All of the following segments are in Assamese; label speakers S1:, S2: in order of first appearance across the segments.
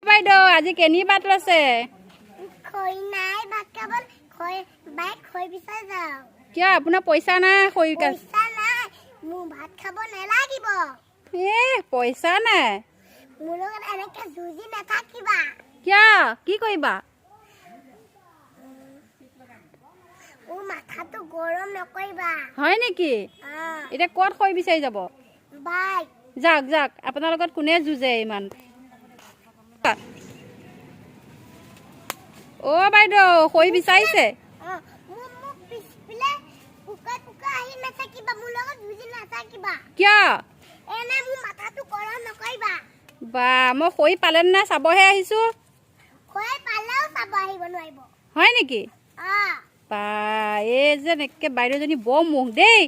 S1: বাইদেউ আজি কেনি বাট লৈছে
S2: খৈ নাই ভাত খাব খৈ বাইক খৈ বিচাৰি যাওঁ
S1: কিয় আপোনাৰ পইচা নাই খৈ
S2: পইচা নাই মোৰ ভাত খাব নালাগিব
S1: পইচা নাই
S2: মোৰ লগত এনেকে যুজি নাথাকিবা
S1: কিয় কি কৰিবা
S2: মোৰ মাথাটো গৰম নকৰিবা
S1: হয় নেকি এতিয়া ক'ত খৈ বিচাৰি যাব
S2: বাইক
S1: যাওক যাওক আপোনাৰ লগত কোনে যুঁজে ইমান অ' বাইদেউ খৈ বিচাৰিছে
S2: মোক পিছপিলে পুকা পুকা আহি নাথাকিবা মোৰ লগত যুজি নাথাকিবা
S1: কিয়
S2: এনে মোৰ মাথাটো গৰম নকৰিবা
S1: বা মই খৈ পালে নাই চাবহে আহিছো
S2: খৈ পালেও চাব আহিব নোৱাৰিব
S1: হয় নেকি বা এই যেন একে বাইদেউজনী বৰ মুখ দেই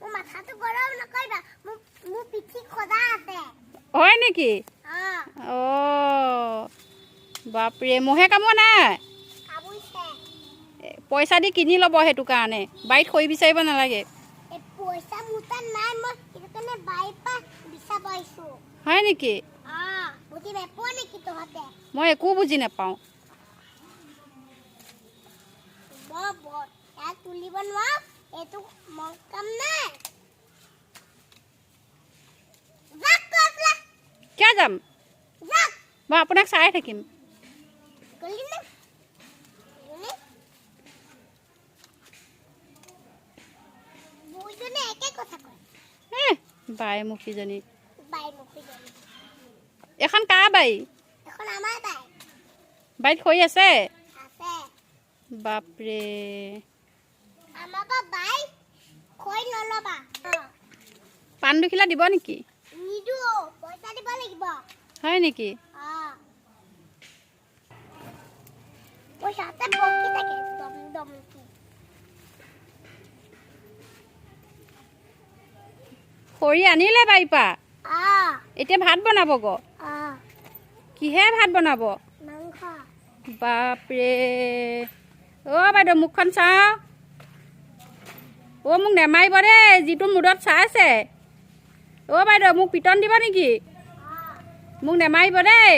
S2: মোৰ মাথাটো গৰম নকৰিবা মোৰ পিঠি খজা আছে
S1: হয় নেকি বাপৰে মহে কামোৱা নাই পইচা দি কিনি ল'ব সেইটো কাৰণে বাৰীত খৈ বিচাৰিব নালাগে
S2: পইচা মোৰ তাত নাই মই সেইটো কাৰণে বাৰীৰ পৰা বিচাৰিব আহিছো
S1: হয় নেকি
S2: বুজি নাপোৱা নেকি তহঁতে
S1: মই একো বুজি নাপাওঁ
S2: ইয়াত তুলিব নোৱাৰো এইটো মোৰ কাম নাই
S1: কিয় যাম মই আপোনাক চাই থাকিম বাই মুখিজনী এখন কাৰ বাৰী বাৰীত খৈ আছে বাপৰে পাণ দুখিলা দিব নেকি হয় নেকি খৰি আনিলে বাৰীৰ পৰা এতিয়া ভাত বনাব গ কিহে ভাত বনাব বাপৰে অ' বাইদেউ মুখখন চাওঁ অ' মোক নেমাৰিব দেই যিটো মুদত চাইছে অ' বাইদেউ মোক পিটন দিব নেকি মোক নেমাৰিব দেই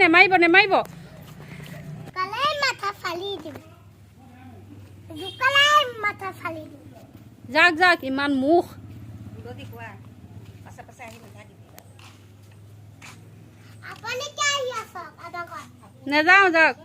S1: নেমাৰিব নেমাৰিব যাওক যাওক ইমান মুখ নেযাওঁ যাওক